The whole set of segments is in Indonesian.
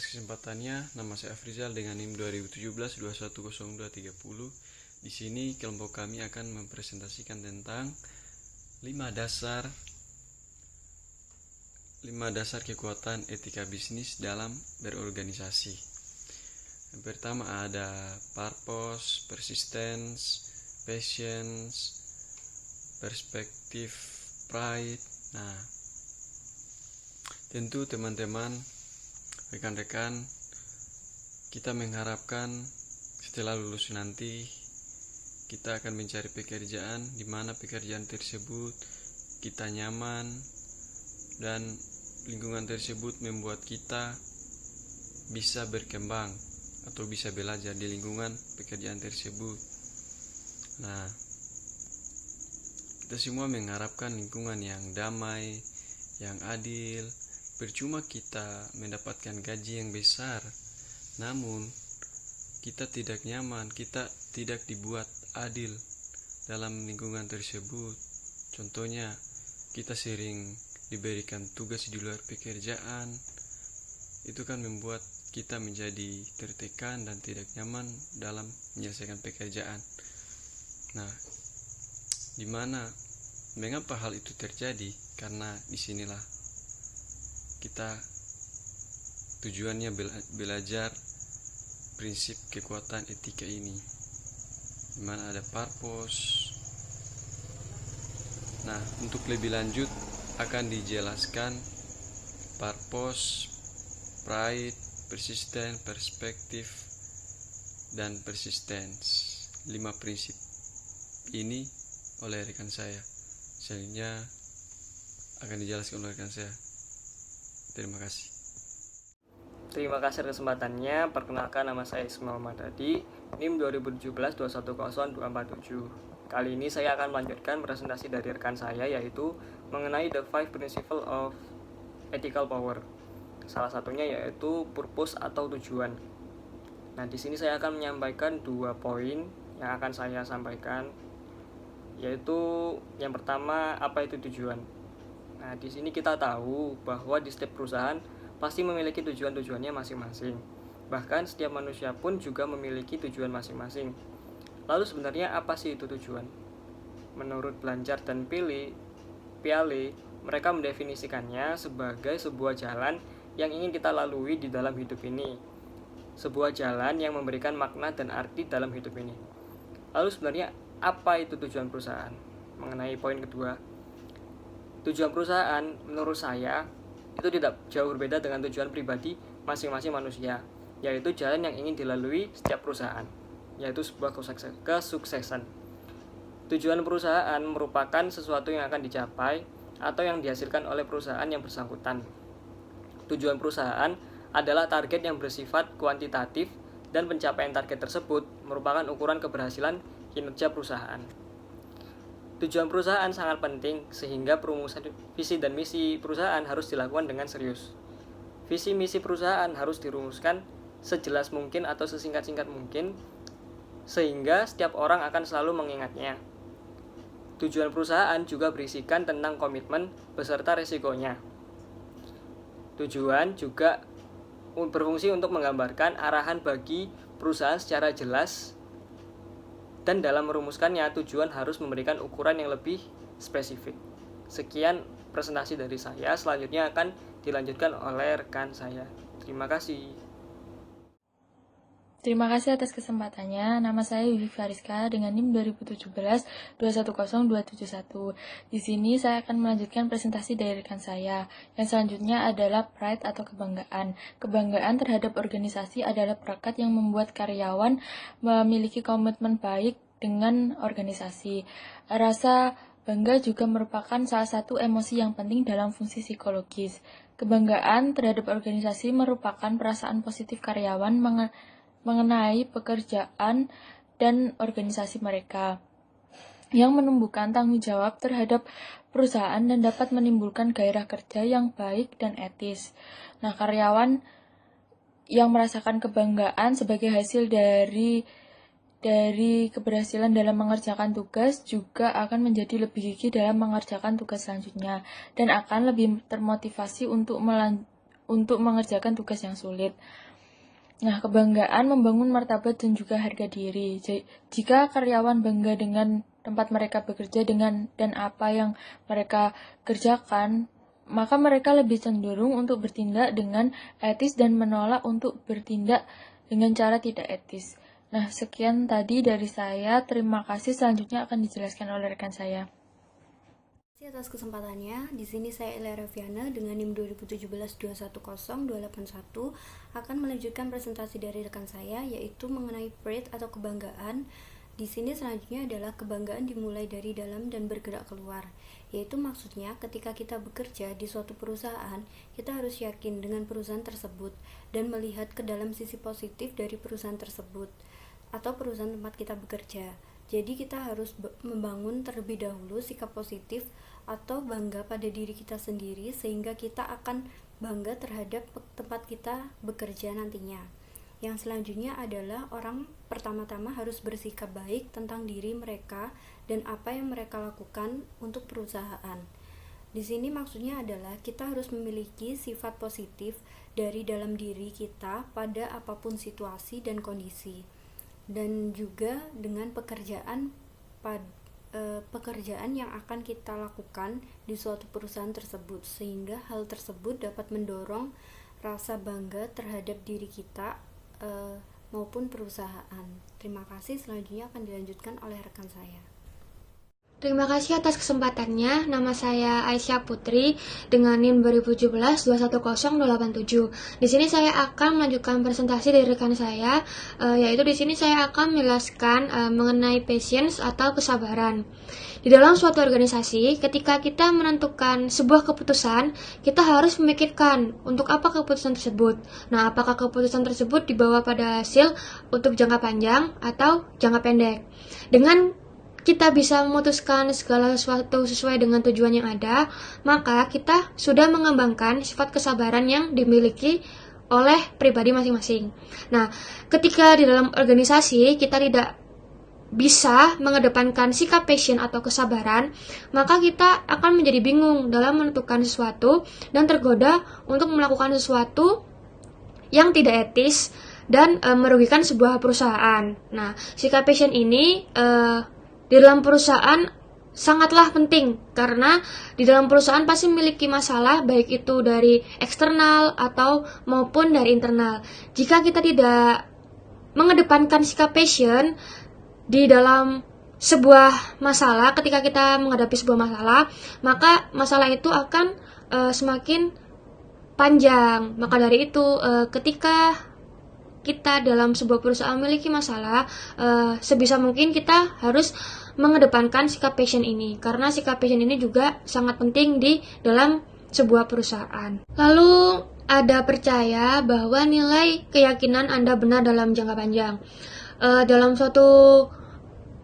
kesempatannya, nama saya Afrizal dengan NIM 2017-210230. Di sini kelompok kami akan mempresentasikan tentang 5 dasar kekuatan etika bisnis dalam berorganisasi. Yang pertama ada purpose, persistence, patience, perspektif, pride. Nah, tentu teman-teman, rekan-rekan, kita mengharapkan setelah lulus nanti kita akan mencari pekerjaan di mana pekerjaan tersebut kita nyaman dan lingkungan tersebut membuat kita bisa berkembang atau bisa belajar di lingkungan pekerjaan tersebut. Nah, kita semua mengharapkan lingkungan yang damai, yang adil. Percuma kita mendapatkan gaji yang besar, namun kita tidak nyaman, kita tidak dibuat adil dalam lingkungan tersebut. Contohnya, kita sering diberikan tugas di luar pekerjaan. Itu kan membuat kita menjadi tertekan dan tidak nyaman dalam menyelesaikan pekerjaan. Nah, mengapa hal itu terjadi? Karena disinilah kita tujuannya belajar prinsip kekuatan etika ini, di mana ada purpose. Nah, untuk lebih lanjut akan dijelaskan purpose, pride, persisten, perspektif, dan persistence. 5 prinsip ini oleh rekan saya. Selanjutnya akan dijelaskan oleh rekan saya. Terima kasih. Terima kasih atas kesempatannya. Perkenalkan, nama saya Ismail Madadi, NIM 2017-210247. Kali ini saya akan melanjutkan presentasi dari rekan saya, yaitu mengenai the 5 principle of ethical power. Salah satunya yaitu purpose atau tujuan. Nah, di sini saya akan menyampaikan 2 poin yang akan saya sampaikan, yaitu yang pertama, apa itu tujuan. Nah, di sini kita tahu bahwa di setiap perusahaan pasti memiliki tujuan-tujuannya masing-masing. Bahkan setiap manusia pun juga memiliki tujuan masing-masing. Lalu sebenarnya apa sih itu tujuan? Menurut Blanchard dan Piaget, mereka mendefinisikannya sebagai sebuah jalan yang ingin kita lalui di dalam hidup ini. Sebuah jalan yang memberikan makna dan arti dalam hidup ini. Lalu sebenarnya apa itu tujuan perusahaan? Mengenai poin kedua, tujuan perusahaan menurut saya itu tidak jauh berbeda dengan tujuan pribadi masing-masing manusia, yaitu jalan yang ingin dilalui setiap perusahaan, yaitu sebuah kesuksesan. Tujuan perusahaan merupakan sesuatu yang akan dicapai atau yang dihasilkan oleh perusahaan yang bersangkutan. Tujuan perusahaan adalah target yang bersifat kuantitatif dan pencapaian target tersebut merupakan ukuran keberhasilan kinerja perusahaan. Tujuan perusahaan sangat penting sehingga perumusan visi dan misi perusahaan harus dilakukan dengan serius. Visi misi perusahaan harus dirumuskan sejelas mungkin atau sesingkat-singkat mungkin sehingga setiap orang akan selalu mengingatnya. Tujuan perusahaan juga berisikan tentang komitmen beserta risikonya. Tujuan juga berfungsi untuk menggambarkan arahan bagi perusahaan secara jelas. Dan dalam merumuskannya, tujuan harus memberikan ukuran yang lebih spesifik. Sekian presentasi dari saya, selanjutnya akan dilanjutkan oleh rekan saya. Terima kasih. Terima kasih atas kesempatannya. Nama saya Wifi Fariska dengan NIM 2017-210271. Di sini saya akan melanjutkan presentasi dari rekan saya. Yang selanjutnya adalah pride atau kebanggaan. Kebanggaan terhadap organisasi adalah perekat yang membuat karyawan memiliki komitmen baik dengan organisasi. Rasa bangga juga merupakan salah satu emosi yang penting dalam fungsi psikologis. Kebanggaan terhadap organisasi merupakan perasaan positif karyawan mengenai pekerjaan dan organisasi mereka, yang menumbuhkan tanggung jawab terhadap perusahaan dan dapat menimbulkan gairah kerja yang baik dan etis. Nah, karyawan yang merasakan kebanggaan sebagai hasil dari keberhasilan dalam mengerjakan tugas juga akan menjadi lebih gigih dalam mengerjakan tugas selanjutnya dan akan lebih termotivasi untuk untuk mengerjakan tugas yang sulit. Nah, kebanggaan membangun martabat dan juga harga diri. Jika karyawan bangga dengan tempat mereka bekerja dan apa yang mereka kerjakan, maka mereka lebih cenderung untuk bertindak dengan etis dan menolak untuk bertindak dengan cara tidak etis. Nah, sekian tadi dari saya. Terima kasih. Selanjutnya akan dijelaskan oleh rekan saya. Terima kasih atas kesempatannya. Di sini saya Elia Reviana dengan NIM 2017-210281 akan melanjutkan presentasi dari rekan saya, yaitu mengenai pride atau kebanggaan. Di sini selanjutnya adalah kebanggaan dimulai dari dalam dan bergerak keluar, yaitu maksudnya ketika kita bekerja di suatu perusahaan, kita harus yakin dengan perusahaan tersebut dan melihat ke dalam sisi positif dari perusahaan tersebut atau perusahaan tempat kita bekerja. Jadi kita harus membangun terlebih dahulu sikap positif atau bangga pada diri kita sendiri, sehingga kita akan bangga terhadap tempat kita bekerja nantinya. Yang selanjutnya adalah orang pertama-tama harus bersikap baik tentang diri mereka dan apa yang mereka lakukan untuk perusahaan. Di sini maksudnya adalah kita harus memiliki sifat positif dari dalam diri kita pada apapun situasi dan kondisi. Dan juga dengan pekerjaan yang akan kita lakukan di suatu perusahaan tersebut, sehingga hal tersebut dapat mendorong rasa bangga terhadap diri kita maupun perusahaan. Terima kasih. Selanjutnya akan dilanjutkan oleh rekan saya. Terima kasih atas kesempatannya. Nama saya Aisyah Putri dengan NIM 2017-210287. Di sini saya akan melanjutkan presentasi dari rekan saya, yaitu di sini saya akan menjelaskan mengenai patience atau kesabaran. Di dalam suatu organisasi, ketika kita menentukan sebuah keputusan, kita harus memikirkan untuk apa keputusan tersebut. Nah, apakah keputusan tersebut dibawa pada hasil untuk jangka panjang atau jangka pendek. Dengan kita bisa memutuskan segala sesuatu sesuai dengan tujuan yang ada, maka kita sudah mengembangkan sifat kesabaran yang dimiliki oleh pribadi masing-masing. Nah, ketika di dalam organisasi kita tidak bisa mengedepankan sikap passion atau kesabaran, maka kita akan menjadi bingung dalam menentukan sesuatu dan tergoda untuk melakukan sesuatu yang tidak etis dan merugikan sebuah perusahaan. Nah, sikap passion ini di dalam perusahaan sangatlah penting, karena di dalam perusahaan pasti memiliki masalah, baik itu dari eksternal atau maupun dari internal. Jika kita tidak mengedepankan sikap passion di dalam sebuah masalah, ketika kita menghadapi sebuah masalah, maka masalah itu akan semakin panjang. Maka dari itu, ketika kita dalam sebuah perusahaan memiliki masalah, sebisa mungkin kita harus mengedepankan sikap passion ini, karena sikap passion ini juga sangat penting di dalam sebuah perusahaan. Lalu ada percaya bahwa nilai keyakinan Anda benar dalam jangka panjang. Dalam suatu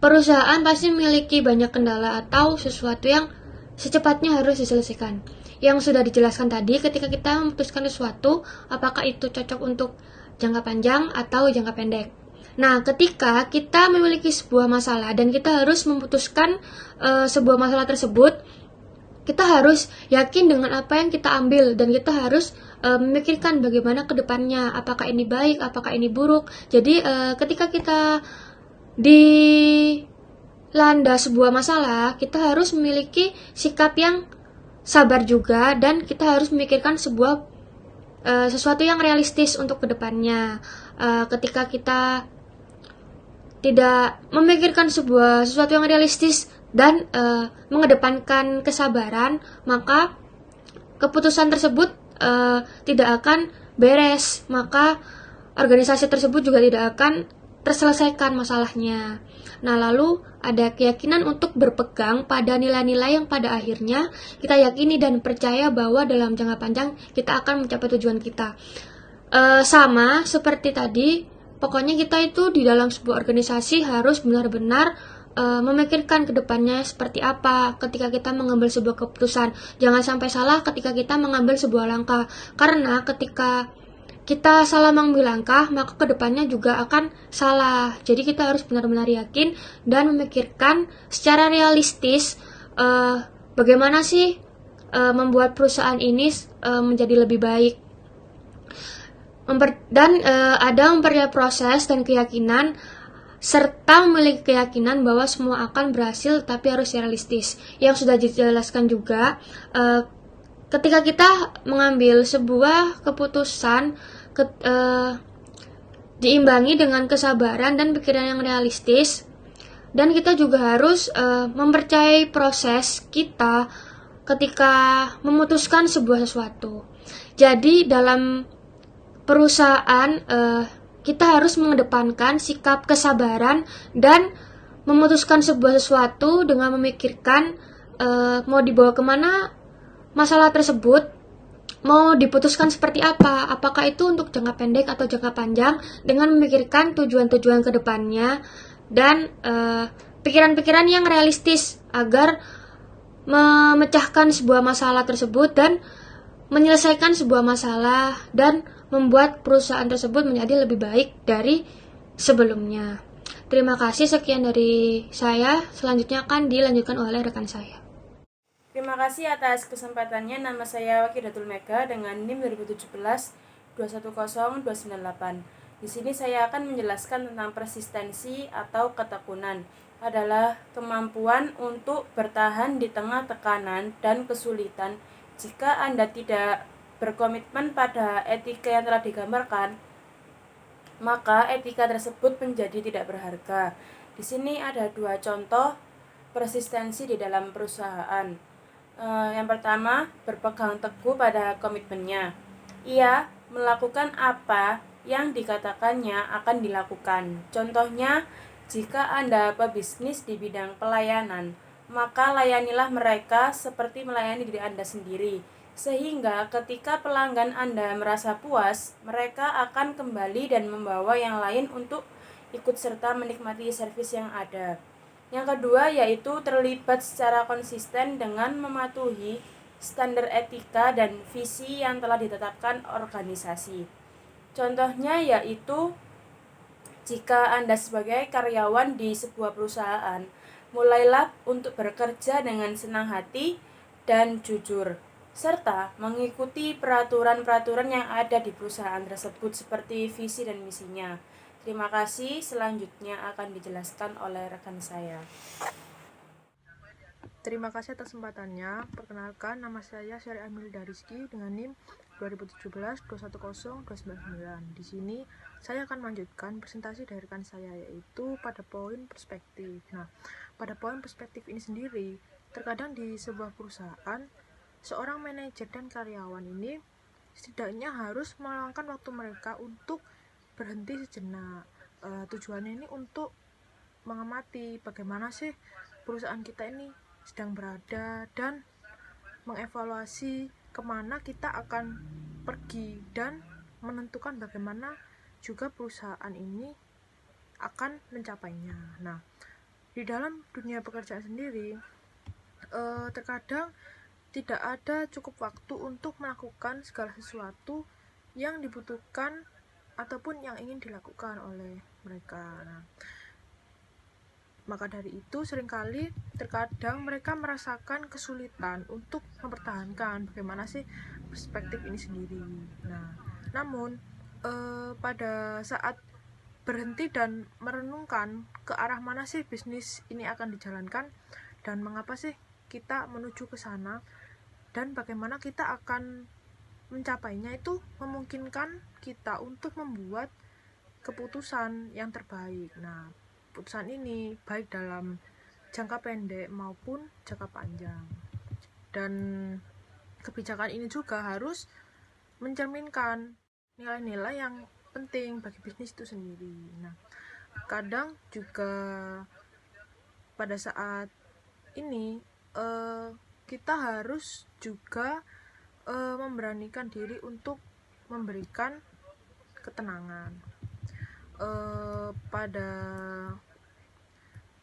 perusahaan pasti memiliki banyak kendala atau sesuatu yang secepatnya harus diselesaikan. Yang sudah dijelaskan tadi, ketika kita memutuskan sesuatu, apakah itu cocok untuk jangka panjang atau jangka pendek. Nah, ketika kita memiliki sebuah masalah dan kita harus memutuskan sebuah masalah tersebut, kita harus yakin dengan apa yang kita ambil dan kita harus memikirkan bagaimana ke depannya, apakah ini baik, apakah ini buruk. Jadi ketika kita dilanda sebuah masalah, kita harus memiliki sikap yang sabar juga, dan kita harus memikirkan sesuatu yang realistis untuk kedepannya. Ketika kita tidak memikirkan sesuatu yang realistis dan mengedepankan kesabaran, maka keputusan tersebut tidak akan beres, maka organisasi tersebut juga tidak akan terselesaikan masalahnya. Nah, lalu ada keyakinan untuk berpegang pada nilai-nilai yang pada akhirnya kita yakini dan percaya bahwa dalam jangka panjang kita akan mencapai tujuan kita. Sama seperti tadi, pokoknya kita itu di dalam sebuah organisasi harus benar-benar memikirkan ke depannya seperti apa ketika kita mengambil sebuah keputusan. Jangan sampai salah ketika kita mengambil sebuah langkah, karena ketika kita salah mengambil langkah, maka kedepannya juga akan salah. Jadi kita harus benar-benar yakin dan memikirkan secara realistis bagaimana sih membuat perusahaan ini menjadi lebih baik. ada mempercayai proses dan keyakinan serta memiliki keyakinan bahwa semua akan berhasil, tapi harus realistis. Yang sudah dijelaskan juga, ketika kita mengambil sebuah keputusan diimbangi dengan kesabaran dan pikiran yang realistis, dan kita juga harus mempercayai proses kita ketika memutuskan sebuah sesuatu. Jadi dalam perusahaan kita harus mengedepankan sikap kesabaran dan memutuskan sebuah sesuatu dengan memikirkan mau dibawa kemana masalah tersebut, mau diputuskan seperti apa, apakah itu untuk jangka pendek atau jangka panjang, dengan memikirkan tujuan-tujuan ke depannya dan pikiran-pikiran yang realistis agar memecahkan sebuah masalah tersebut dan menyelesaikan sebuah masalah dan membuat perusahaan tersebut menjadi lebih baik dari sebelumnya. Terima kasih, sekian dari saya. Selanjutnya akan dilanjutkan oleh rekan saya. Terima kasih atas kesempatannya. Nama saya Wakidatul Mega dengan NIM 2017-210298. Di sini saya akan menjelaskan tentang persistensi atau ketekunan. Adalah kemampuan untuk bertahan di tengah tekanan dan kesulitan. Jika Anda tidak berkomitmen pada etika yang telah digambarkan, maka etika tersebut menjadi tidak berharga. Di sini ada 2 contoh persistensi di dalam perusahaan. Yang pertama, berpegang teguh pada komitmennya. Ia melakukan apa yang dikatakannya akan dilakukan. Contohnya, jika Anda pebisnis di bidang pelayanan, maka layanilah mereka seperti melayani diri Anda sendiri. Sehingga ketika pelanggan Anda merasa puas, mereka akan kembali dan membawa yang lain untuk ikut serta menikmati servis yang ada. Yang kedua yaitu terlibat secara konsisten dengan mematuhi standar etika dan visi yang telah ditetapkan organisasi. Contohnya yaitu jika Anda sebagai karyawan di sebuah perusahaan, mulailah untuk bekerja dengan senang hati dan jujur, serta mengikuti peraturan-peraturan yang ada di perusahaan tersebut seperti visi dan misinya. Terima kasih, selanjutnya akan dijelaskan oleh rekan saya. Terima kasih atas kesempatannya. Perkenalkan, nama saya Syari Amilda Rizky dengan NIM 2017-210299. Di sini saya akan melanjutkan presentasi dari rekan saya, yaitu pada poin perspektif. Nah, pada poin perspektif ini sendiri, terkadang di sebuah perusahaan, seorang manajer dan karyawan ini setidaknya harus meluangkan waktu mereka untuk berhenti sejenak. Tujuannya ini untuk mengamati bagaimana sih perusahaan kita ini sedang berada dan mengevaluasi kemana kita akan pergi dan menentukan bagaimana juga perusahaan ini akan mencapainya. Nah, di dalam dunia pekerjaan sendiri, terkadang tidak ada cukup waktu untuk melakukan segala sesuatu yang dibutuhkan ataupun yang ingin dilakukan oleh mereka. Nah, maka dari itu seringkali terkadang mereka merasakan kesulitan untuk mempertahankan bagaimana sih perspektif ini sendiri. Nah, namun pada saat berhenti dan merenungkan ke arah mana sih bisnis ini akan dijalankan dan mengapa sih kita menuju ke sana dan bagaimana kita akan mencapainya, itu memungkinkan kita untuk membuat keputusan yang terbaik. Nah, keputusan ini baik dalam jangka pendek maupun jangka panjang. Dan kebijakan ini juga harus mencerminkan nilai-nilai yang penting bagi bisnis itu sendiri. Nah, kadang juga pada saat ini kita harus juga memberanikan diri untuk memberikan ketenangan. Pada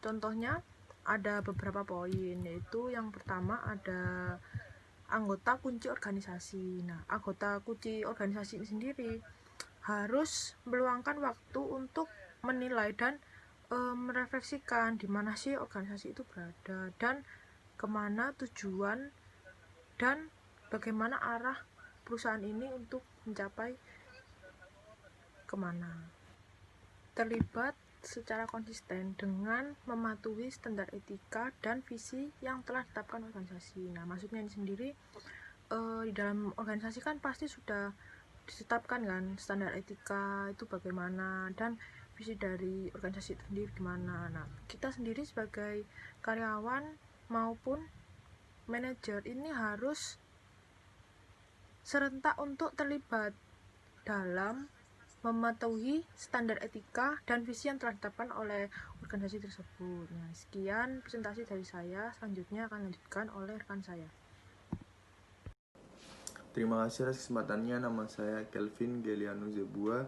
contohnya ada beberapa poin, yaitu yang pertama ada anggota kunci organisasi. Nah, anggota kunci organisasi ini sendiri harus meluangkan waktu untuk menilai dan merefleksikan di mana sih organisasi itu berada dan kemana tujuan dan bagaimana arah perusahaan ini untuk mencapai kemana. Terlibat secara konsisten dengan mematuhi standar etika dan visi yang telah ditetapkan organisasi. Nah, maksudnya ini sendiri di dalam organisasi kan pasti sudah ditetapkan kan standar etika itu bagaimana dan visi dari organisasi itu sendiri gimana. Nah, kita sendiri sebagai karyawan maupun manajer ini harus serentak untuk terlibat dalam mematuhi standar etika dan visi yang telah ditetapkan oleh organisasi tersebut. Nah, sekian presentasi dari saya. Selanjutnya akan dilanjutkan oleh rekan saya. Terima kasih atas kesempatannya. Nama saya Kelvin Geliano Zebua,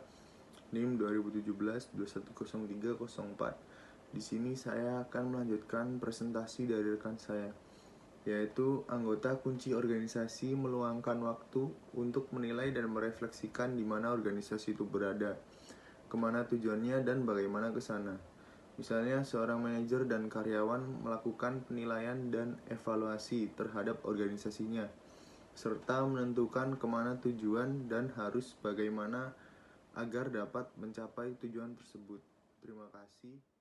NIM 2017-210304. Di sini saya akan melanjutkan presentasi dari rekan saya, yaitu anggota kunci organisasi meluangkan waktu untuk menilai dan merefleksikan di mana organisasi itu berada, kemana tujuannya dan bagaimana ke sana. Misalnya, seorang manajer dan karyawan melakukan penilaian dan evaluasi terhadap organisasinya, serta menentukan kemana tujuan dan harus bagaimana agar dapat mencapai tujuan tersebut. Terima kasih.